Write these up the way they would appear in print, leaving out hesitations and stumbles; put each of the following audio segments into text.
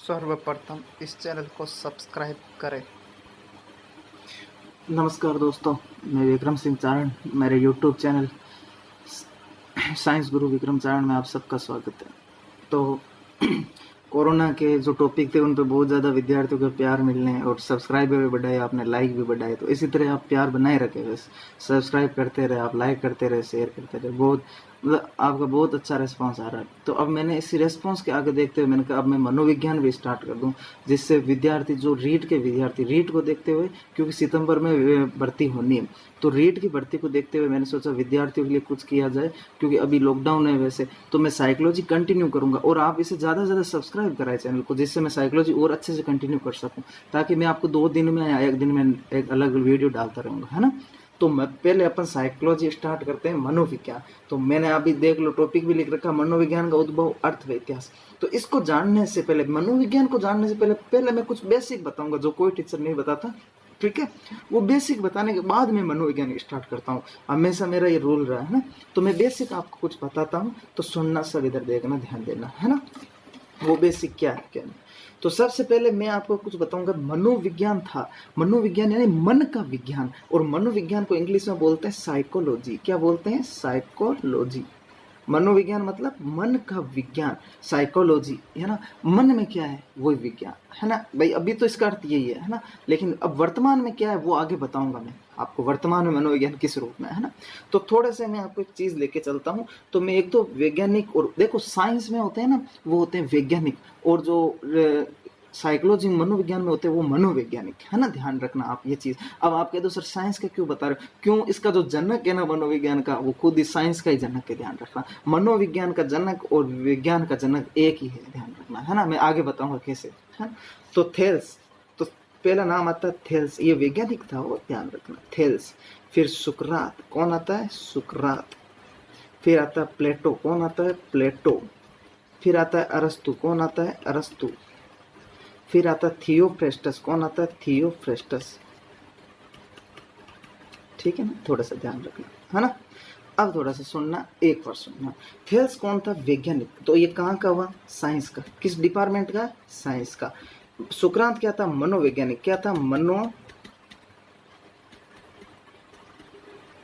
सर्वप्रथम इस चैनल को सब्सक्राइब करें। नमस्कार दोस्तों, मैं विक्रम सिंह चारण। मेरे YouTube चैनल साइंस गुरु विक्रम चारण में आप सबका स्वागत है। तो कोरोना के जो टॉपिक थे उन पे बहुत ज़्यादा विद्यार्थियों का प्यार मिलने और सब्सक्राइबर भी बढ़ाए, आपने लाइक भी बढ़ाए, तो इसी तरह आप प्यार बनाए रखें, बस सब्सक्राइब करते रहे, आप लाइक करते रहे, शेयर करते रहे। बहुत मतलब आपका बहुत अच्छा रिस्पांस आ रहा है। तो अब मैंने इसी रिस्पांस के आगे देखते हुए मैंने कहा अब मैं मनोविज्ञान भी स्टार्ट कर दूं, जिससे विद्यार्थी जो रीट के विद्यार्थी रीट को देखते हुए, क्योंकि सितंबर में भर्ती होनी है, तो रीट की भर्ती को देखते हुए मैंने सोचा विद्यार्थियों के लिए कुछ किया जाए, क्योंकि अभी लॉकडाउन है वैसे, तो मैं साइकोलॉजी कंटिन्यू करूंगा और आप इसे ज़्यादा से ज़्यादा सब्सक्राइब कराएं चैनल को, जिससे मैं साइकोलॉजी और अच्छे से कंटिन्यू कर सकूं, ताकि मैं आपको 2 दिन में या 1 दिन में एक अलग वीडियो डालता रहूंगा, है ना। तो मैं पहले अपन साइकोलॉजी स्टार्ट करते हैं, मनोविज्ञान। तो मैंने अभी देख लो टॉपिक भी लिख रखा, मनोविज्ञान का उद्भव, अर्थ व इतिहास। तो इसको जानने से पहले, मनोविज्ञान को जानने से पहले मैं कुछ बेसिक बताऊंगा जो कोई टीचर नहीं बताता, ठीक है। वो बेसिक बताने के बाद मैं मनोविज्ञान स्टार्ट करता हूँ, हमेशा मेरा ये रूल रहा है ना। तो मैं बेसिक आपको कुछ बताता हूँ, तो सुनना, सब इधर देखना, ध्यान देना, है ना। वो बेसिक क्या है क्या नहीं। तो सबसे पहले मैं आपको कुछ बताऊंगा, मनोविज्ञान था। मनोविज्ञान यानी मन का विज्ञान, और मनोविज्ञान को इंग्लिश में बोलते हैं साइकोलॉजी। क्या बोलते हैं? साइकोलॉजी। मनोविज्ञान मतलब मन का विज्ञान, साइकोलॉजी, है ना। मन में क्या है वही विज्ञान, है ना भाई। अभी तो इसका अर्थ यही है ना। लेकिन अब वर्तमान में क्या है वो आगे बताऊंगा मैं आपको, वर्तमान में मनोविज्ञान किस रूप में है ना। तो थोड़े से मैं आपको एक चीज लेके चलता हूँ। तो मैं एक तो वैज्ञानिक, और देखो साइंस में होते हैं ना वो होते हैं वैज्ञानिक, और जो साइकोलॉजी मनोविज्ञान में होते हैं वो मनोवैज्ञानिक, है ना। ध्यान रखना आप ये चीज। अब आप कह दो सर साइंस का क्यों बता रहे हो, क्यों? इसका जो जनक है ना मनोविज्ञान का, वो खुद ही साइंस का ही जनक है, ध्यान रखना। मनोविज्ञान का जनक और विज्ञान का जनक एक ही है, ध्यान रखना, है ना। मैं आगे बताऊंगा कैसे, है। तो थेल्स, तो पहला नाम आता है थेल्स, ये वैज्ञानिक था वो, ध्यान रखना, थेल्स। फिर सुकरात, कौन आता है? सुकरात। फिर आता है प्लेटो, कौन आता है? प्लेटो। फिर आता है अरस्तु, कौन आता है? अरस्तु। फिर आता है थियोफ्रेस्टस, कौन आता है? थियोफ्रेस्टस। ठीक है ना, थोड़ा सा ध्यान रखना, है ना। अब थोड़ा सा सुनना, एक बार सुनना। थेल्स कौन था? वैज्ञानिक। तो ये कहाँ का हुआ? साइंस का। किस डिपार्टमेंट का? साइंस का। सुकरात क्या था? मनोवैज्ञानिक। क्या था?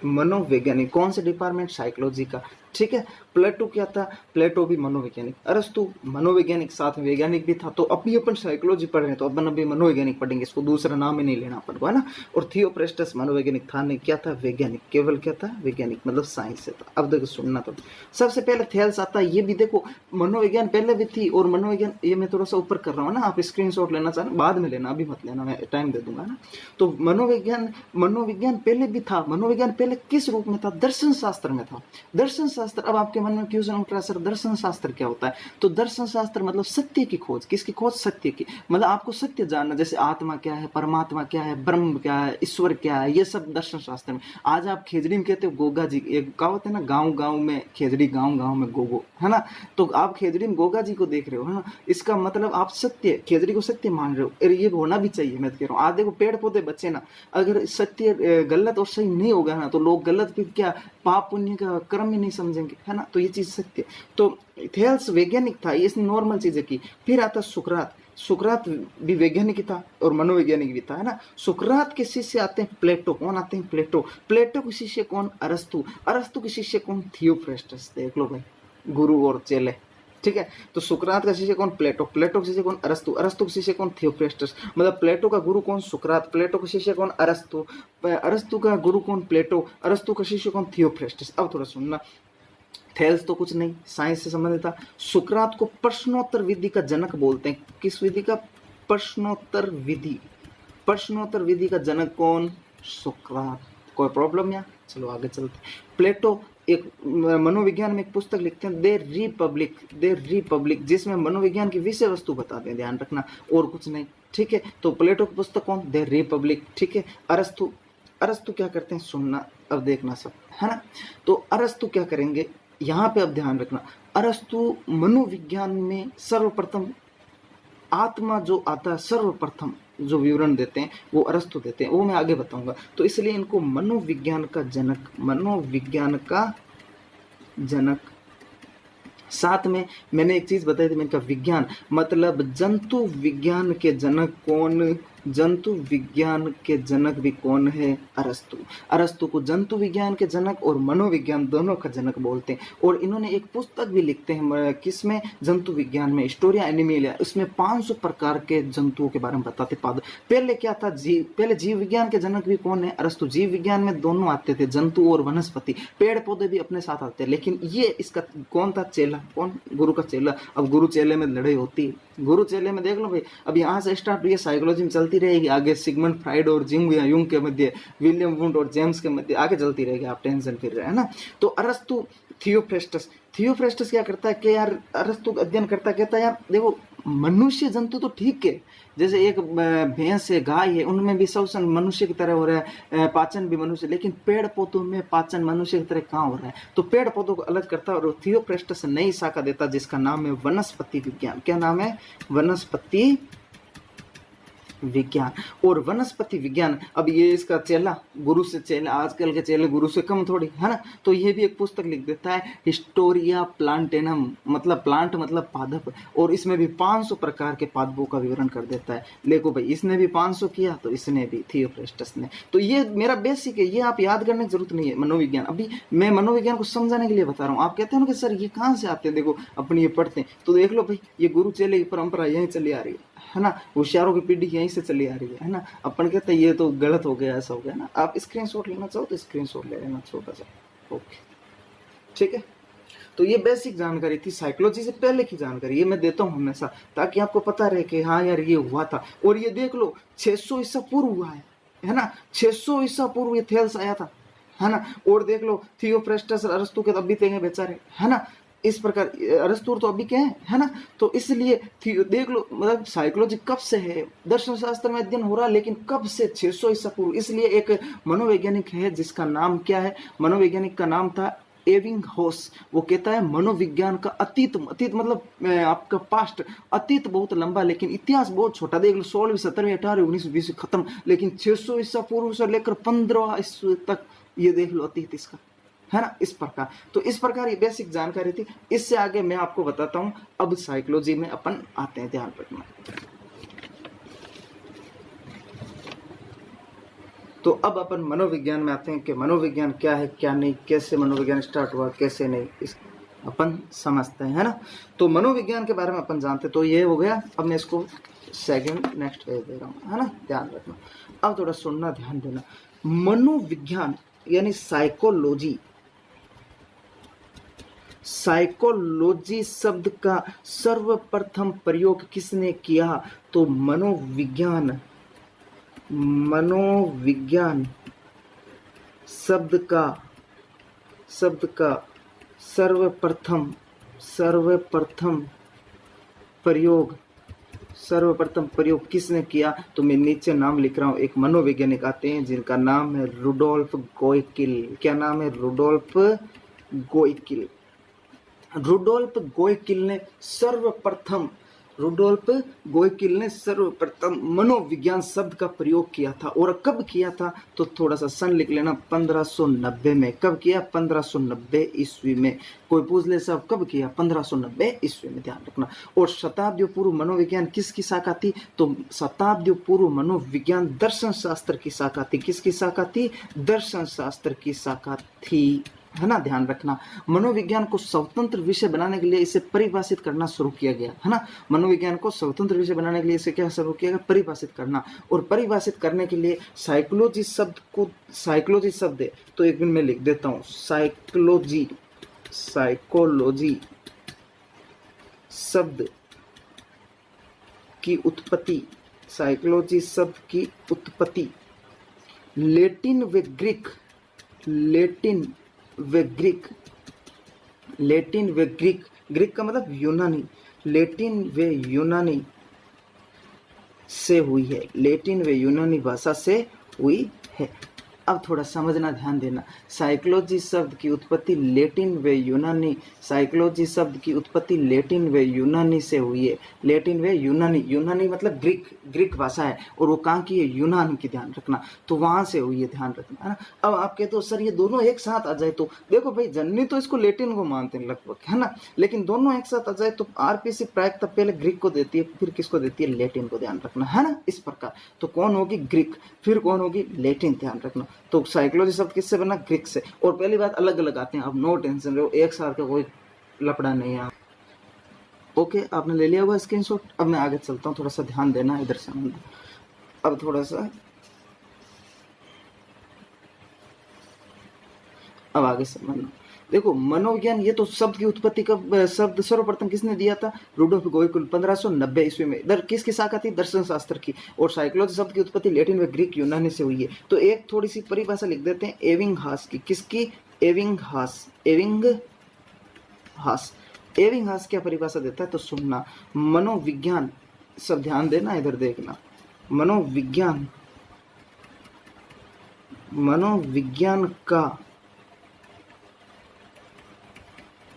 मनोवैज्ञानिक। कौन से डिपार्टमेंट? साइकोलॉजी का, ठीक है। प्लेटो क्या था? प्लेटो भी मनोवैज्ञानिक। अरस्तु मनोवैज्ञानिक, साथ में वैज्ञानिक भी था। तो अभी अपन साइकोलॉजी पढ़ रहे हैं, तो अपन अभी मनोवैज्ञानिक पढ़ेंगे, इसको दूसरा नाम ही नहीं लेना अपन को, है ना। और थियोप्रेस्टस मनोवैज्ञानिक था नहीं, क्या था? वैज्ञानिक। केवल क्या था? वैज्ञानिक, मतलब साइंस से था। अब देखो सुनना, तो सबसे पहले थेल्स आता है। ये भी देखो मनोविज्ञान पहले भी थी, और मनोविज्ञान, ये मैं थोड़ा सा ऊपर कर रहा हूँ ना, आप स्क्रीनशॉट लेना चाह रहे बाद में लेना, अभी मत लेना, मैं टाइम दे दूंगा ना। तो मनोविज्ञान पहले भी था। मनोविज्ञान पहले किस रूप में था? दर्शन शास्त्र में था। दर्शन शास्त्र। अब आपके मन में क्वेश्चन उठ रहा है, सर दर्शन शास्त्र क्या होता है? तो दर्शन शास्त्र मतलब सत्य की खोज। किसकी खोज? सत्य की। मतलब आपको सत्य जानना, जैसे आत्मा क्या है, परमात्मा क्या है, ब्रह्म क्या है, ईश्वर क्या है, ये सब दर्शन शास्त्र में। आज आप खेजड़ी में कहते हो गोगा जी, एक कहावत है ना, गाँव गाँव में खेजड़ी, गाँव गाँव में गोगो, है ना। तो आप खेजड़ी में गोगा जी को देख रहे हो, है ना। इसका मतलब आप सत्य, खेजड़ी को सत्य मान रहे हो, और ये होना भी चाहिए, मैं कह रहा हूँ। आज देखो पेड़ पौधे बच्चे ना, अगर सत्य गलत और सही नहीं होगा ना, तो लोग गलत फिर क्या, पाप पुण्य का कर्म ही नहीं समझेंगे, है ना। तो ये चीज सत्य। तो थेल्स वैज्ञानिक था, इसने नॉर्मल चीजें की। फिर आता सुकरात। सुकरात भी वैज्ञानिक ही था और मनोवैज्ञानिक भी था, है ना। सुकरात के शिष्य आते हैं प्लेटो। कौन आते हैं? प्लेटो। प्लेटो के शिष्य कौन? अरस्तु। अरस्तु के शिष्य कौन? थियोफ्रेस्टस। देख लो भाई, गुरु और चेले, ठीक है। तो सुकरात का शिष्य कौन? प्लेटो। प्लेटो का शिष्य कौन? अरस्तु। अरस्तु का शिष्य कौन? थियोफ्रेस्टस। मतलब प्लेटो का गुरु कौन? सुकरात। प्लेटो का शिष्य कौन? अरस्तु। अरस्तु का गुरु कौन? प्लेटो। अरस्तु का शिष्य कौन? थियोफ्रेस्टस। अब थोड़ा सुनना, थेल्स तो कुछ नहीं, साइंस से संबंधित था। सुकरात को प्रश्नोत्तर विधि का जनक बोलते हैं। किस विधि का? प्रश्नोत्तर विधि। प्रश्नोत्तर विधि का जनक कौन? सुकरात। कोई प्रॉब्लम? यहाँ चलो आगे चलते। प्लेटो एक मनोविज्ञान में एक पुस्तक लिखते हैं, दे रिपब्लिक, जिसमें मनोविज्ञान की विषय वस्तु बताते हैं, ध्यान रखना, और कुछ नहीं, ठीक है। तो प्लेटो की पुस्तक कौन? दे रिपब्लिक, ठीक है। अरस्तु, अरस्तु क्या करते हैं? सुनना, अब देखना सब, है ना। तो अरस्तु क्या करेंगे यहाँ पे, अब ध्यान रखना। अरस्तु मनोविज्ञान में सर्वप्रथम आत्मा जो आता है, सर्वप्रथम जो विवरण देते हैं वो अरस्तु देते हैं, वो मैं आगे बताऊंगा। तो इसलिए इनको मनोविज्ञान का जनक, मनोविज्ञान का जनक साथ में मैंने एक चीज बताई थी, मैंने कहा विज्ञान मतलब जंतु विज्ञान के जनक कौन, जंतु विज्ञान के जनक भी कौन है, अरस्तु। अरस्तु को जंतु विज्ञान के जनक और मनोविज्ञान दोनों का जनक बोलते हैं। और इन्होंने एक पुस्तक भी लिखते हैं किसमें, जंतु विज्ञान में, हिस्टोरिया एनिमलिया। उसमें 500 प्रकार के जंतुओं के बारे में बताते। पहले क्या था, पहले जीव विज्ञान के जनक भी कौन है, अरस्तु। जीव विज्ञान में दोनों आते थे, जंतु और वनस्पति, पेड़ पौधे भी अपने साथ आते हैं। लेकिन ये इसका कौन था, चेला, कौन, गुरु का चेला। अब गुरु चेले में लड़ाई होती है, गुरु चेले में देख लो भाई, अब यहाँ से स्टार्ट हुई है, साइकोलॉजी में चलती रहेगी आगे, सिगमंड फ्राइड और जिंग या यूंग के मध्य, विलियम वुंड और जेम्स के मध्य आगे चलती रहेगी, आप टेंशन फिर रहे है ना। तो अरस्तु, थियोफ्रेस्टस क्या करता है कि यार, अरस्तु अध्ययन करता, कहता है यार देखो मनुष्य जंतु तो ठीक है, जैसे एक भैंस है, गाय है, उनमें भी श्वसन मनुष्य की तरह हो रहा है, पाचन भी मनुष्य, लेकिन पेड़ पौधों में पाचन मनुष्य की तरह कहाँ हो रहा है। तो पेड़ पौधों को अलग करता है और थियोफ्रेस्टस नई शाखा देता जिसका नाम है वनस्पति विज्ञान। क्या नाम है, वनस्पति विज्ञान। और वनस्पति विज्ञान, अब ये इसका चेला, गुरु से चेला, आजकल के चेले गुरु से कम थोड़ी है ना। तो ये भी एक पुस्तक लिख देता है, हिस्टोरिया प्लांटेनम, मतलब प्लांट मतलब पादप, और इसमें भी 500 प्रकार के पादपों का विवरण कर देता है। देखो भाई, इसने भी 500 किया तो इसने भी, थियोफ्रेस्टस ने। तो ये मेरा बेसिक है, ये आप याद करने की जरूरत नहीं है। मनोविज्ञान, अभी मैं मनोविज्ञान को समझाने के लिए बता रहा हूँ। आप कहते हैं ना कि सर ये कहाँ से आते हैं, देखो अपनी ये पढ़ते हैं, तो देख लो भाई, ये गुरु चेले की परंपरा यहीं चली आ रही है ना, होशियारों की पीढ़ी यहीं से चली आ रही है ना। अपन कहते हैं ये तो गलत हो गया, ऐसा हो गया ना। आप स्क्रीनशॉट लेना चाहो तो स्क्रीनशॉट ले लेना छोटा सा, ओके ठीक है। तो ये बेसिक जानकारी थी, साइकोलॉजी से पहले की जानकारी, ये मैं देता हूँ हमेशा ताकि आपको पता रहे कि हाँ यार ये हुआ था। और ये देख लो 600 ईसा पूर्व हुआ है ना, 600 ईसा पूर्व ये थेल्स आया था, है ना। और देख लो थियोफ्रेस्टस, अरस्तु के तो अभी तेंगे बेचारे, है ना। इस प्रकार अरस्तु तो अभी क्या है ना। तो इसलिए देख लो, मतलब साइकोलॉजी कब से है, दर्शन शास्त्र में अध्ययन हो रहा है, लेकिन कब से, 600 ईसा पूर्व। इसलिए एक मनोवैज्ञानिक है जिसका नाम क्या है, मनोवैज्ञानिक का नाम था एबिंगहॉस। वो कहता है मनोविज्ञान का अतीत, अतीत मतलब आपका पास्ट, अतीत बहुत लंबा लेकिन इतिहास बहुत छोटा। देख लो 16वीं 17वीं 18वीं 19वीं 20वीं खत्म, लेकिन 600 ईसा पूर्व से लेकर 15 ईस्वी तक ये देख लो अतीत इसका, है ना। इस प्रकार, तो इस प्रकार ये बेसिक जानकारी थी। इससे आगे मैं आपको बताता हूं, अब साइकोलॉजी में अपन आते हैं, ध्यान रखना। तो अब अपन मनोविज्ञान में आते हैं कि मनोविज्ञान क्या है क्या नहीं, कैसे मनोविज्ञान स्टार्ट हुआ कैसे नहीं, इस अपन समझते हैं, है ना। तो मनोविज्ञान के बारे में अपन जानते, तो ये हो गया। अब मैं इसको सेकंड नेक्स्ट पेज दे रहा हूँ, है ना, ध्यान रखना। अब थोड़ा सुनना, ध्यान देना। मनोविज्ञान यानी साइकोलॉजी, साइकोलॉजी शब्द का सर्वप्रथम प्रयोग किसने किया, तो मनोविज्ञान, मनोविज्ञान शब्द का सर्वप्रथम प्रयोग किसने किया, तो मैं नीचे नाम लिख रहा हूं। एक मनोवैज्ञानिक आते हैं जिनका नाम है रुडोल्फ गोइकिल। क्या नाम है, रुडोल्फ गोइकिल। रुडोल्फ गोइकिल ने सर्वप्रथम मनोविज्ञान शब्द का प्रयोग किया था। और कब किया था, तो थोड़ा सा सन लिख लेना, 1590 में। कब किया, 1590 ईस्वी में। कोई पूछ ले साहब कब किया, 1590 ईस्वी में, ध्यान रखना। और शताब्दियों पूर्व मनोविज्ञान किसकी शाखा थी, तो शताब्दियों पूर्व मनोविज्ञान दर्शन शास्त्र की शाखा थी। किसकी शाखा थी, दर्शन शास्त्र की शाखा थी, है ना, ध्यान रखना। मनोविज्ञान को स्वतंत्र विषय बनाने के लिए इसे परिभाषित करना शुरू किया गया, है ना। मनोविज्ञान को स्वतंत्र विषय बनाने के लिए इसे क्या शुरू किया गया, परिभाषित करना। और परिभाषित करने के लिए साइकोलॉजी शब्द है, तो एक दिन मैं लिख देता हूं, साइकोलॉजी शब्द की उत्पत्ति, साइकोलॉजी शब्द की उत्पत्ति लैटिन व ग्रीक, ग्रीक का मतलब यूनानी, लैटिन व यूनानी से हुई है, लैटिन व यूनानी भाषा से हुई है। अब थोड़ा समझना, ध्यान देना। साइकोलॉजी शब्द की उत्पत्ति लेटिन व यूनानी, साइकोलॉजी शब्द की उत्पत्ति लेटिन व यूनानी से हुई है। लेटिन व यूनानी, यूनानी मतलब ग्रीक भाषा है, और वो कहाँ की है? यूनान की, ध्यान रखना। तो वहां से हुई है, ध्यान रखना, है ना। अब आप कहते हो सर ये दोनों एक साथ आ जाए, तो देखो भाई जननी तो इसको लेटिन को मानते हैं लगभग, है ना, लेकिन दोनों एक साथ आ जाए तो आरपीसी प्रायिकता पहले ग्रीक को देती है, फिर किसको देती है? लेटिन को, ध्यान रखना, है ना, इस प्रकार। तो कौन होगी? ग्रीक, फिर कौन होगी? लेटिन, ध्यान रखना। तो साइकोलॉजी शब्द किससे बना? ग्रीक से। और पहली बात अलग अलग आते हैं, अब नो टेंशन रहो, एक साथ का कोई लफड़ा नहीं है। ओके, आपने ले लिया हुआ स्क्रीनशॉट। अब मैं आगे चलता हूँ, थोड़ा सा ध्यान देना, इधर से अब थोड़ा सा अब आगे समझना। देखो मनोविज्ञान, ये तो शब्द की उत्पत्ति का शब्द सर्वप्रथम किसने दिया था? रुडोल्फ गोइकुल 1590 ईस्वी में। किसकी शाखा थी? दर्शन शास्त्र की। और साइकोलॉजी शब्द की उत्पत्ति लेटिन व ग्रीक यूनानी से हुई है। तो एक थोड़ी सी परिभाषा लिख देते हैं एविंगहास की। किसकी? एविंगहास। एविंगहास क्या परिभाषा देता है? तो सुनना, मनोविज्ञान, सब ध्यान देना, इधर देखना। मनोविज्ञान का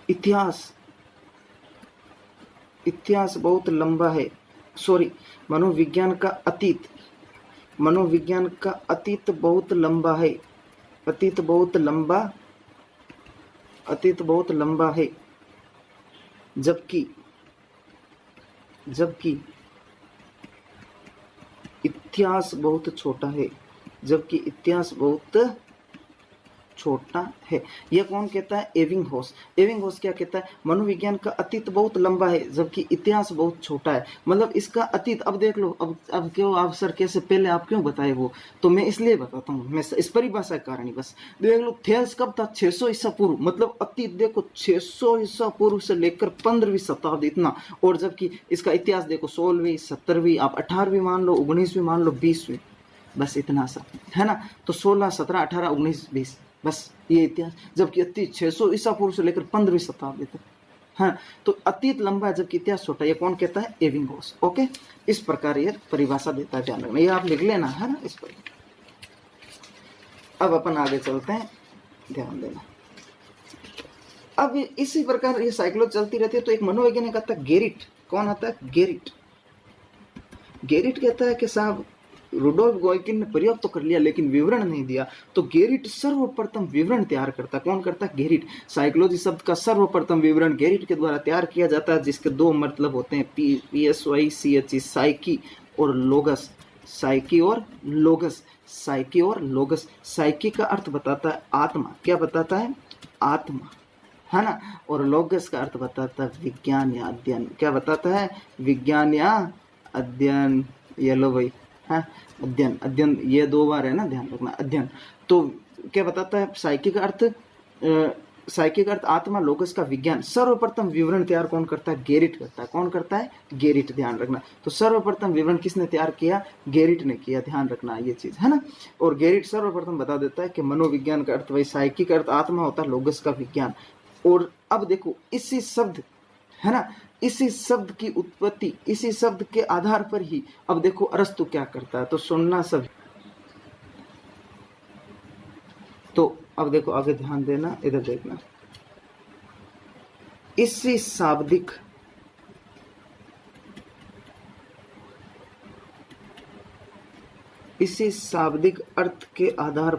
इतिहास बहुत लंबा है। सॉरी, मनोविज्ञान का अतीत बहुत लंबा है। अतीत बहुत लंबा है, जबकि इतिहास बहुत छोटा है। छोटा है। यह कौन कहता है? एविंगहास क्या कहता है? मनोविज्ञान का अतीत बहुत लंबा है, जबकि इतिहास बहुत छोटा है। मतलब इसका अतीत, अब देख लो, अब क्यों आप सर कैसे, पहले आप क्यों बताए वो, तो मैं इसलिए बताता हूँ, मैं इस परिभाषा के कारण ही। बस देख लो, थेल्स कब था? 600 ईसा पूर्व, मतलब अतीत देखो 600 ईसा पूर्व से लेकर 15वीं शताब्दी इतना। और जबकि इसका इतिहास देखो 16वीं, 17वीं, आप 18वीं मान लो, 19वीं मान लो, 20वीं, बस इतना सा, है ना। तो 16, 17, 18, 19, 20, बस ये इतिहास। जबकि अतीत 600 ईसा पूर्व से लेकर 15वीं शताब्दी तक, हाँ। तो अतीत लंबा है, जबकि इतिहास छोटा। ये कौन कहता है? एविंगहास। ओके, इस प्रकार ये परिभाषा देता है, ध्यान रखना, ये आप लिख लेना, है ना, इस पर। अब अपन आगे चलते हैं, ध्यान देना। अब इसी प्रकार ये साइकोलॉजी चलती रहती है। तो एक मनोवैज्ञानिक आता है गेरिट। कौन आता है? गेरिट कहता है कि साहब रुडोल्फ गोइकिन ने प्रयोग तो कर लिया, लेकिन विवरण नहीं दिया। तो गेरिट सर्वप्रथम विवरण तैयार करता है। कौन करता है? गेरिट। साइकोलॉजी शब्द का सर्वप्रथम विवरण गेरिट के द्वारा तैयार किया जाता है, जिसके दो मतलब होते हैं, PSYCHE, साइकी और लोगस। साइकी और लोगस। साइकी का अर्थ बताता है आत्मा। क्या बताता है? आत्मा, है ना। और लोगस का अर्थ बताता है विज्ञान या अध्ययन। क्या बताता है? विज्ञान या अध्ययन। ये लो भाई, हाँ, अध्ययन ये दो बार है ना, ध्यान रखना, अध्ययन। तो क्या बताता है? साइकी का अर्थ आत्मा, लोगस का विज्ञान। सर्वप्रथम विवरण तैयार कौन करता है? गेरिट करता है। कौन करता है? गेरिट, ध्यान रखना। तो सर्वप्रथम विवरण किसने तैयार किया? गेरिट ने किया, ध्यान रखना ये चीज, है ना। और गेरिट सर्वप्रथम बता देता है कि मनोविज्ञान का अर्थ, वही साइकी का अर्थ आत्मा होता है, लोगस का विज्ञान। और अब देखो इसी शब्द, है ना, इसी शब्द की उत्पत्ति, इसी शब्द के आधार पर ही अब देखो अरस्तु क्या करता है, तो सुनना सब। तो अब देखो आगे ध्यान देना, इधर देखना। इसी शाब्दिक अर्थ के आधार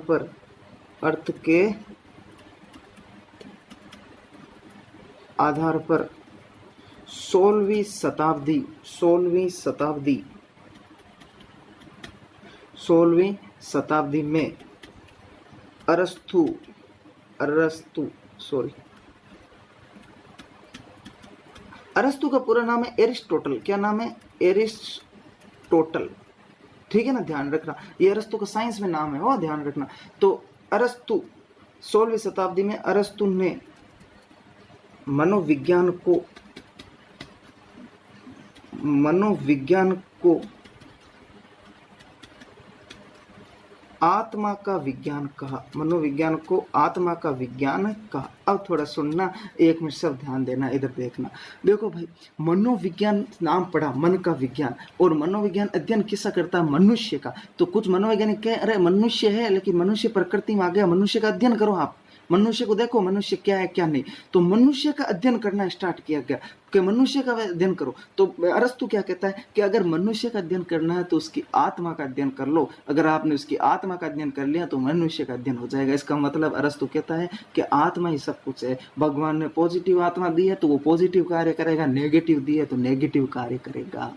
पर, 16वीं शताब्दी में अरस्तु का पूरा नाम है एरिस्टोटल। क्या नाम है? एरिस्टोटल, ठीक है ना, ध्यान रखना। ये अरस्तु का साइंस में नाम है, वो ध्यान रखना। तो अरस्तु 16वीं शताब्दी में अरस्तु ने मनोविज्ञान को आत्मा का विज्ञान कहा, मनोविज्ञान को आत्मा का विज्ञान कहा। अब थोड़ा सुनना, एक मिनट सब ध्यान देना, इधर देखना। देखो भाई, मनोविज्ञान नाम पड़ा, मन का विज्ञान, और मनोविज्ञान अध्ययन किसका करता है? मनुष्य का। तो कुछ मनोवैज्ञानिक कह अरे मनुष्य है, लेकिन मनुष्य प्रकृति में आ गया, मनुष्य का अध्ययन करो आप, मनुष्य को देखो, मनुष्य क्या है क्या नहीं। तो मनुष्य का अध्ययन करना स्टार्ट किया गया कि मनुष्य का अध्ययन करो। तो अरस्तु क्या कहता है कि अगर मनुष्य का अध्ययन करना है तो उसकी आत्मा का अध्ययन कर लो। अगर आपने उसकी आत्मा का अध्ययन कर लिया तो मनुष्य का अध्ययन हो जाएगा। इसका मतलब अरस्तु कहता है कि आत्मा ही सब कुछ है। भगवान ने पॉजिटिव आत्मा दी है तो वो पॉजिटिव कार्य करेगा, नेगेटिव दी है तो नेगेटिव कार्य करेगा,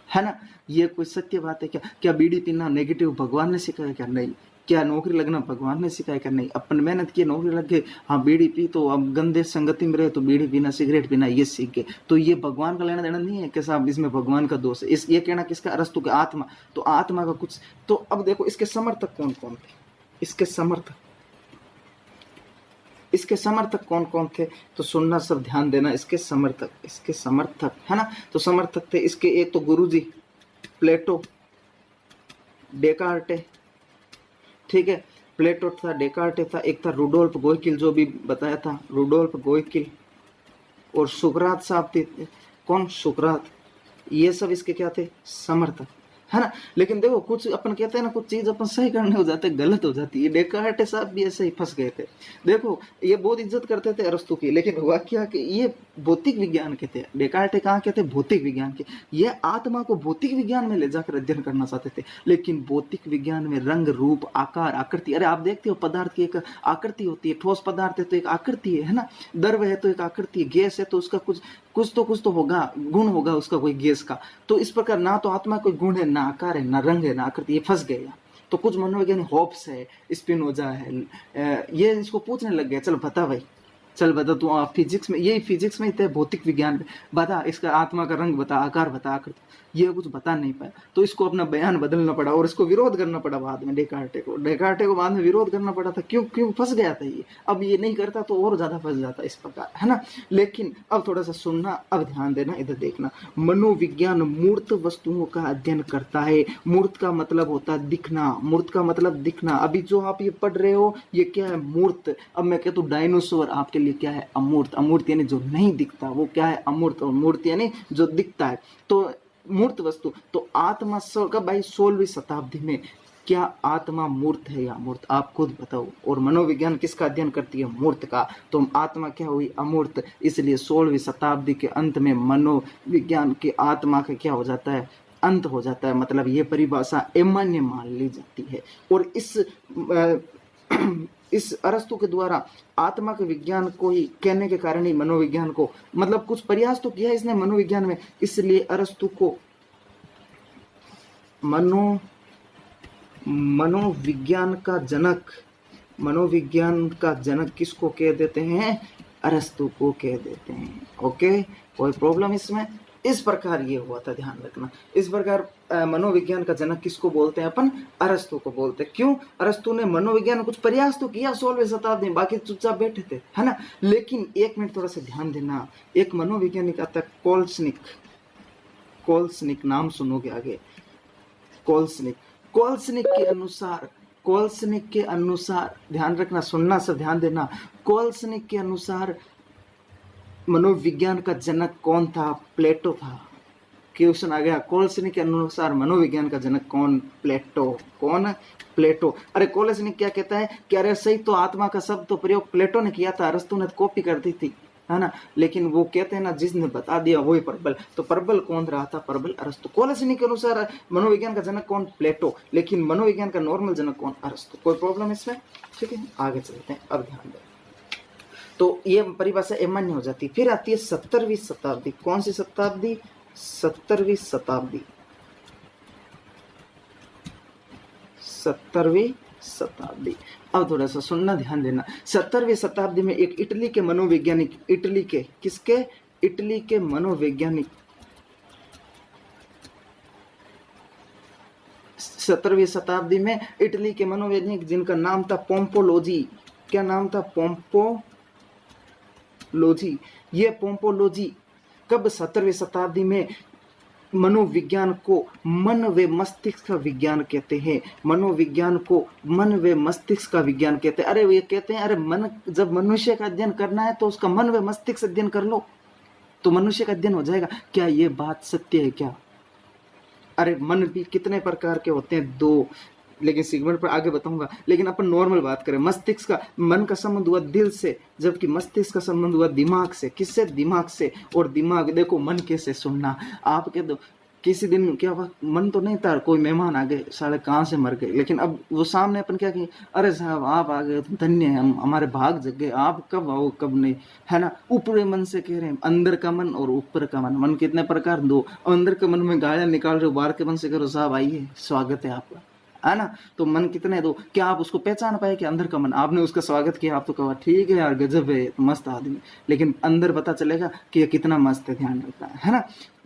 है ना। ये कोई सत्य बात है क्या? क्या बीड़ी पीना नेगेटिव भगवान ने सिखाया क्या? नहीं। क्या नौकरी लगना भगवान ने सिखाया क्या? नहीं। अपन मेहनत की, नौकरी लग गई, हाँ बीड़ी पी, तो अब गंदे संगति में रहे तो बीड़ी पीना, सिगरेट पीना, ये सीख गए। तो ये भगवान का लेना देना नहीं है कि साहब इसमें भगवान का दोष है। इस ये कहना किसका? अरस्तु का। आत्मा, तो आत्मा का कुछ। तो अब देखो इसके समर्थक कौन कौन थे, इसके समर्थक कौन कौन थे? तो सुनना, सब ध्यान देना। इसके समर्थक है ना। तो समर्थक थे इसके, एक तो गुरुजी प्लेटो, डेकार्टे, ठीक है, प्लेटो था, डेकार्टे था, एक था रुडोल्फ गोइकिल, जो भी बताया था, रुडोल्फ गोइकिल, और सुकरात साहब थे। कौन? सुकरात। ये सब इसके क्या थे? समर्थक, है ना। लेकिन देखो कुछ अपन कहते हैं ना, कुछ चीज अपन सही करने हो जाते गलत हो जाती है। डेकार्टे साहब भी ऐसे ही फंस गए थे। देखो ये बहुत इज्जत करते थे अरस्तु की, लेकिन हुआ क्या कि ये भौतिक विज्ञान के थे। डेकार्टे कहाँ के थे? भौतिक विज्ञान के। ये आत्मा को भौतिक विज्ञान में ले जाकर अध्ययन करना चाहते थे, लेकिन भौतिक विज्ञान में रंग, रूप, आकार, आकृति, अरे आप देखते हो पदार्थ की एक आकृति होती है, ठोस पदार्थ है तो एक आकृति है ना, द्रव है तो एक आकृति है, गैस है तो उसका कुछ तो होगा, गुण होगा उसका कोई गैस का। तो इस प्रकार ना तो आत्मा कोई गुण है, ना आकार है, ना रंग है, ना आकृति। ये फंस गए। तो कुछ मनोवैज्ञानिक होप्स है, स्पिनोजा है, ये इसको पूछने लग गया, चल बता भाई, चल बता तू फिजिक्स में, यही फिजिक्स में थे, भौतिक विज्ञान में बता, इसका आत्मा का रंग बता, आकार बता, आकृति। ये कुछ बता नहीं पाया, तो इसको अपना बयान बदलना पड़ा और इसको विरोध करना पड़ा बाद में। डेकार्टे को बाद में विरोध करना पड़ा था। क्यों फंस गया था ये। अब ये नहीं करता तो और ज्यादा फंस जाता इस प्रकार, है ना। लेकिन अब थोड़ा सा सुनना, अब ध्यान देना, इधर देखना। मनोविज्ञान मूर्त वस्तुओं का अध्ययन करता है। मूर्त का मतलब होता है दिखना, मूर्त का मतलब दिखना। अभी जो आप ये पढ़ रहे हो ये क्या है? मूर्त। अब मैं कहता हूँ डायनासोर, आपके लिए क्या है? अमूर्त। अमूर्त यानी जो नहीं दिखता, वो क्या है? अमूर्त। और मूर्त यानी जो दिखता है। तो मूर्त वस्तु, तो आत्मा कब भाई? 16वीं शताब्दी में। क्या आत्मा मूर्त है या अमूर्त? आप खुद बताओ। और मनोविज्ञान किसका अध्ययन करती है? मूर्त का। तो आत्मा क्या हुई? अमूर्त। इसलिए 16वीं शताब्दी के अंत में मनोविज्ञान की आत्मा का क्या हो जाता है? अंत हो जाता है। मतलब ये परिभाषा अमान्य मान ली जाती है। और इस अरस्तु के द्वारा आत्मा के विज्ञान को ही कहने के कारण ही मनोविज्ञान को, मतलब कुछ प्रयास तो किया इसने मनोविज्ञान में, इसलिए अरस्तु को मनोविज्ञान का जनक किसको कह देते हैं? अरस्तु को कह देते हैं। ओके, कोई प्रॉब्लम इसमें? इस प्रकार ये हुआ था, ध्यान रखना। इस प्रकार मनोविज्ञान का जनक किसको बोलते हैं अपन? अरस्तु को बोलते हैं। क्यों? अरस्तु ने मनोविज्ञान कुछ प्रयास तो किया 16वीं शताब्दी में, बाकी चुपचाप बैठे थे, है ना। लेकिन एक मिनट थोड़ा सा ध्यान देना। एक मनोवैज्ञानिक आता है कोल्सनिक, नाम सुनोगे आगे। कोल्सनिक के अनुसार ध्यान रखना, सुनना, सब ध्यान देना। कोल्सनिक के अनुसार मनोविज्ञान का जनक कौन था? प्लेटो था। क्वेश्चन आ गया, कोल्सनिक के अनुसार मनोविज्ञान का जनक कौन? प्लेटो। कौन? प्लेटो। अरे कोल्सनिक क्या कहता है कि अरे सही तो आत्मा का शब्द तो प्रयोग प्लेटो ने किया था, अरस्तु ने तो कॉपी कर दी थी, है ना। लेकिन वो कहते हैं ना, जिसने बता दिया वही प्रबल। तो प्रबल कौन रहा था? प्रबल अरस्तु। कोल्सनिक के अनुसार मनोविज्ञान का जनक कौन? प्लेटो। लेकिन मनोविज्ञान का नॉर्मल जनक कौन? अरस्तु। कोई प्रॉब्लम इसमें? ठीक है, आगे चलते हैं। अब ध्यान दें, तो ये परिभाषा अमान्य हो जाती है। फिर आती है 17वीं शताब्दी। कौन सी शताब्दी? 17वीं शताब्दी। 17वीं शताब्दी। अब थोड़ा सा सुनना, ध्यान देना। 17वीं शताब्दी में एक इटली के मनोवैज्ञानिक, इटली के मनोवैज्ञानिक, 17वीं शताब्दी में इटली के मनोवैज्ञानिक जिनका नाम था पोम्पोलोजी। क्या नाम था? पोम्पोलोजी। ये पोम्पोलोजी कब? 17वीं शताब्दी में मनोविज्ञान को मन व मस्तिष्क का विज्ञान कहते हैं। मनोविज्ञान को मन व मस्तिष्क का विज्ञान कहते हैं। अरे ये कहते हैं, अरे मन, जब मनुष्य का अध्ययन करना है तो उसका मन व मस्तिष्क अध्ययन कर लो तो मनुष्य का अध्ययन हो जाएगा। क्या ये बात सत्य है क्या? अरे मन भी कितने प्रकार के होते हैं, 2, लेकिन सेगमेंट पर आगे बताऊंगा। लेकिन अपन नॉर्मल बात करें, मस्तिष्क का, मन का संबंध हुआ दिल से, जबकि मस्तिष्क का संबंध हुआ दिमाग से। किससे? दिमाग से। और दिमाग, देखो मन कैसे सुनना, आप कह दो किसी दिन क्या हुआ, मन तो नहीं था, कोई मेहमान आ गए, साले कहाँ से मर गए, लेकिन अब वो सामने अपन क्या किए, अरे साहब आप आ गए, धन्य है, हम, हमारे भाग जग गए, आप कब आओ कब नहीं, है ना। ऊपरी मन से कह रहे हैं, अंदर का मन और ऊपर का मन। मन कितने प्रकार? 2। अंदर के मन में गालियां निकाल रहे हो, बाहर के मन से करो साहब आइए स्वागत है आपका, है ना। तो मन कितने? 2। क्या आप उसको पहचान पाए कि अंदर का मन? आपने उसका स्वागत किया, आप तो कहा ठीक है यार गजब है, मस्त आदमी, लेकिन अंदर पता चलेगा कि ये कितना मस्त है, ध्यान रखना है ना।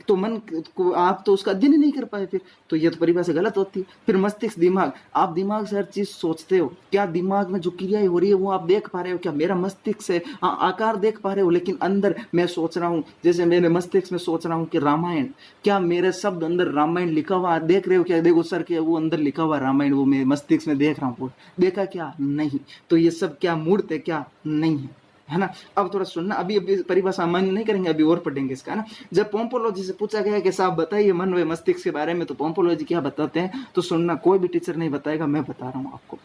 तो मन को आप तो उसका अध्ययन ही नहीं कर पाए, फिर तो ये तो परिभाषा गलत होती है। फिर मस्तिष्क, दिमाग, आप दिमाग से हर चीज सोचते हो, क्या दिमाग में जो क्रियाएं हो रही है वो आप देख पा रहे हो क्या? मेरा मस्तिष्क से आकार देख पा रहे हो, लेकिन अंदर मैं सोच रहा हूँ, जैसे मेरे मस्तिष्क में सोच रहा हूँ कि रामायण, क्या मेरे शब्द अंदर रामायण लिखा हुआ देख रहे हो क्या? देखो सर क्या वो अंदर लिखा हुआ रामायण, वो मेरे मस्तिष्क में देख रहा हूँ, देखा क्या? नहीं। तो ये सब क्या मूर्त है क्या? नहीं है ना। अब थोड़ा सुनना, अभी परिभाषा मान्य नहीं करेंगे, अभी और पढ़ेंगे इसका ना। जब पोम्पोलॉजी से पूछा गया कि साहब बताइए मन व मस्तिष्क के बारे में, तो पोम्पोलॉजी क्या बताते हैं, तो सुनना, कोई भी टीचर नहीं बताएगा, मैं बता रहा हूँ आपको,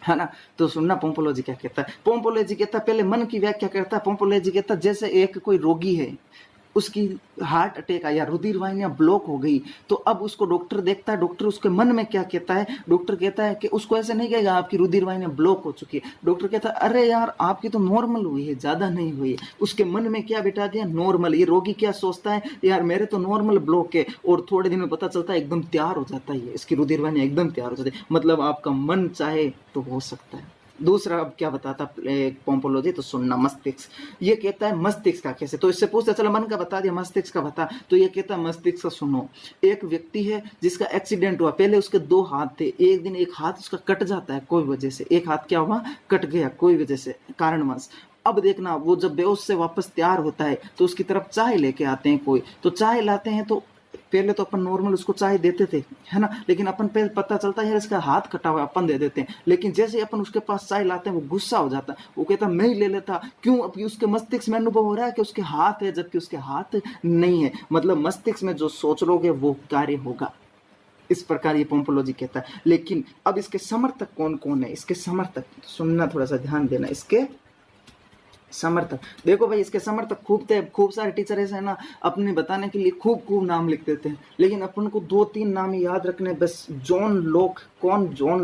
है ना। तो सुनना पोम्पोलॉजी क्या कहता है। पोम्पोलॉजी कहता है, पहले मन की व्याख्या करता है। पोम्पोलॉजी कहता है जैसे एक कोई रोगी है, उसकी हार्ट अटैक आया, रुधिर वाहिनियां ब्लॉक हो गई, तो अब उसको डॉक्टर देखता है, डॉक्टर उसके मन में क्या कहता है, डॉक्टर कहता है कि उसको ऐसे नहीं कहेगा आपकी रुधिर वाहिनियां ब्लॉक हो चुकी है, डॉक्टर कहता है अरे यार आपकी तो नॉर्मल हुई है, ज्यादा नहीं हुई है। उसके मन में क्या बिठा दिया? नॉर्मल। ये रोगी क्या सोचता है, यार मेरे तो नॉर्मल ब्लॉक है, और थोड़े दिन में पता चलता है एकदम तैयार हो जाता है, इसकी रुधिर वाहिनियां एकदम तैयार हो जाती है। मतलब आपका मन चाहे तो हो सकता है। दूसरा अब क्या बताता पोम्पोलॉजी, तो सुनना, मस्तिष्क, ये कहता है मस्तिष्क का कैसे, तो इससे पूछता चलो मन का बता दिया, मस्तिष्क का बता, तो ये कहता है मस्तिष्क का सुनो। एक व्यक्ति है जिसका एक्सीडेंट हुआ, पहले उसके 2 हाथ थे, एक दिन एक हाथ उसका कट जाता है कोई वजह से, एक हाथ क्या हुआ, कट गया कोई वजह से, कारणवश। अब देखना वो जब बेहोश से वापस तैयार होता है तो उसकी तरफ चाय लेके आते हैं कोई, तो चाय लाते हैं, तो पहले तो अपन नॉर्मल उसको चाय देते थे, है ना, लेकिन अपन पे पता चलता है इसका हाथ कटा हुआ, अपन दे देते हैं, लेकिन जैसे अपन उसके पास चाय लाते हैं वो गुस्सा हो जाता है, वो कहता मैं ही ले लेता। क्यों? अब उसके मस्तिष्क में अनुभव हो रहा है कि उसके हाथ है, जबकि उसके हाथ नहीं है। मतलब मस्तिष्क में जो सोच लोगे वो कार्य होगा। इस प्रकार ये पोम्पोलॉजी कहता है। लेकिन अब इसके समर्थक कौन कौन है? इसके समर्थक सुनना, थोड़ा सा ध्यान देना। इसके समर्थक देखो भाई, इसके समर्थक खूब सारे टीचर ऐसे है ना, अपने बताने के लिए खूब नाम लिख देते हैं, लेकिन अपन को 2-3 नाम याद रखने बस। जॉन लोक, कौन? जॉन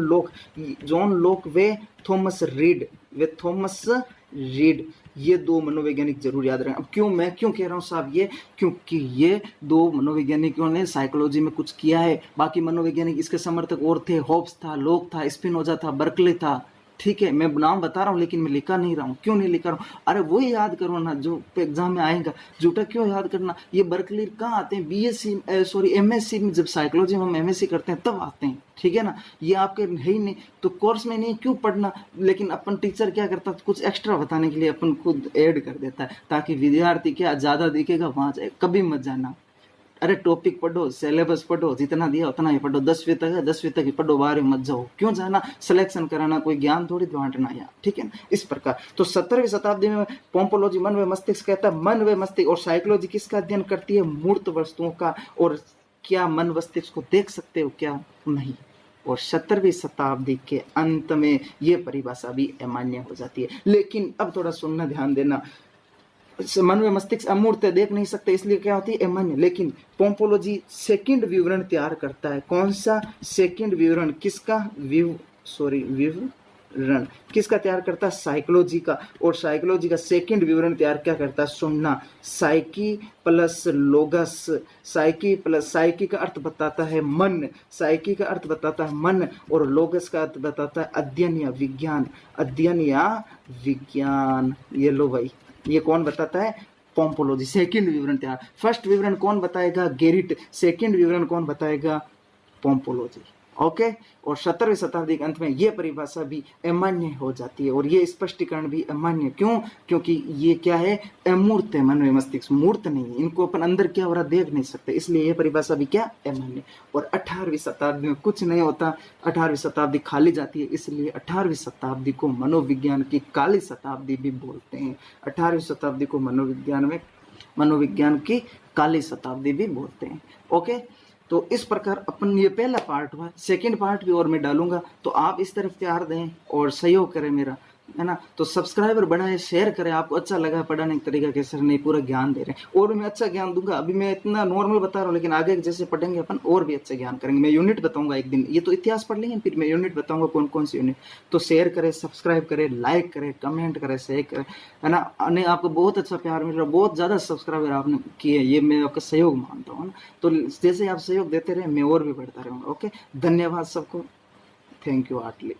लोक वे थॉमस रीड, ये 2 मनोवैज्ञानिक जरूर याद रखें। अब मैं क्यों कह रहा हूँ साहब ये, क्योंकि ये 2 मनोवैज्ञानिकों ने साइकोलॉजी में कुछ किया है। बाकी मनोवैज्ञानिक इसके समर्थक और थे, हॉब्स था, लोक था, स्पिनोजा था, बर्कले था, ठीक है, मैं नाम बता रहा हूँ लेकिन मैं लिखा नहीं रहा हूँ। क्यों नहीं लिखा रहा हूँ? अरे वो ही याद करो ना जो एग्जाम में आएगा, झूठा क्यों याद करना। ये बर्कली कहाँ आते हैं? एमएससी में, जब साइकोलॉजी में हम एमएससी करते हैं तब आते हैं, ठीक है ना। ये आपके है ही नहीं तो कोर्स में नहीं, क्यों पढ़ना। लेकिन अपन टीचर क्या करता है, कुछ एक्स्ट्रा बताने के लिए अपन खुद ऐड कर देता है, ताकि विद्यार्थी क्या ज्यादा दिखेगा वहां जाए। कभी मत जाना, अरे टॉपिक पढ़ो, सिलेबस पढ़ो, जितना दिया उतना ही पढ़ो, 10वीं तक है 10वीं तक ही पढ़ो, 12वीं मत जाओ। क्यों जाना? सिलेक्शन कराना, कोई ज्ञान थोड़ी बांटना यार, ठीक है ना। इस प्रकार तो 17वीं शताब्दी में पोम्पोलॉजी मन व मस्तिष्क कहता है, मन व मस्तिष्क। और साइकोलॉजी किसका अध्ययन करती है? मूर्त वस्तुओं का। और क्या मन मस्तिष्क को देख सकते हो क्या? नहीं। और 17वीं शताब्दी के अंत में ये परिभाषा भी अमान्य हो जाती है। लेकिन अब थोड़ा सुनना, ध्यान देना, मन में मस्तिष्क अमूर्त है, देख नहीं सकते, इसलिए क्या होती है? अमान्य। लेकिन पोम्पोलॉजी सेकंड विवरण तैयार करता है। कौन सा सेकंड विवरण? किसका? विवरण किसका तैयार करता है? साइकोलॉजी का। और साइकोलॉजी का सेकंड विवरण तैयार क्या करता है? सुनना, साइकी प्लस लोगस। साइकी का अर्थ बताता है मन, साइकी का अर्थ बताता है मन, और लोगस का अर्थ बताता है अध्ययन या विज्ञान। ये लो भाई, ये कौन बताता है? पोम्पोलॉजी। सेकंड विवरण तैयार। फर्स्ट विवरण कौन बताएगा? गेरिट। सेकंड विवरण कौन बताएगा? पोम्पोलॉजी। ओके। और 17वीं शताब्दी के अंत में ये परिभाषा भी अमान्य हो जाती है और ये स्पष्टीकरण भी अमान्य। क्यों? क्योंकि ये क्या है, अमूर्त है, मन व मस्तिष्क मूर्त नहीं है, इनको अपन अंदर क्या हो रहा देख नहीं सकते, इसलिए ये परिभाषा भी क्या, अमान्य। और 18वीं शताब्दी में कुछ नहीं होता, 18वीं शताब्दी खाली जाती है, इसलिए 18वीं शताब्दी को मनोविज्ञान की काली शताब्दी भी बोलते हैं। 18वीं शताब्दी को मनोविज्ञान की काली शताब्दी भी बोलते हैं। ओके, तो इस प्रकार अपन, ये पहला पार्ट हुआ, सेकंड पार्ट भी और मैं डालूंगा, तो आप इस तरफ प्यार दें और सहयोग करें मेरा, है ना। तो सब्सक्राइबर बढ़ाएं, शेयर करें, आपको अच्छा लगा पढ़ाने का तरीका कैसे, नहीं पूरा ज्ञान दे रहे हैं और मैं अच्छा ज्ञान दूंगा। अभी मैं इतना नॉर्मल बता रहा हूँ, लेकिन आगे जैसे पढ़ेंगे अपन और भी अच्छा ज्ञान करेंगे। मैं यूनिट बताऊंगा एक दिन, ये तो इतिहास पढ़ लेंगे, फिर मैं यूनिट बताऊंगा कौन कौन सी यूनिट। तो शेयर करें, सब्सक्राइब करें, लाइक करें, कमेंट करें, शेयर करें, है ना। नहीं, आपको बहुत अच्छा प्यार मिल रहा है, बहुत ज्यादा सब्सक्राइबर आपने किए, ये मैं आपका सहयोग मानता हूँ ना। तो जैसे आप सहयोग देते रहे, मैं और भी बढ़ता रहूंगा। ओके, धन्यवाद सबको, थैंक यू हार्टली।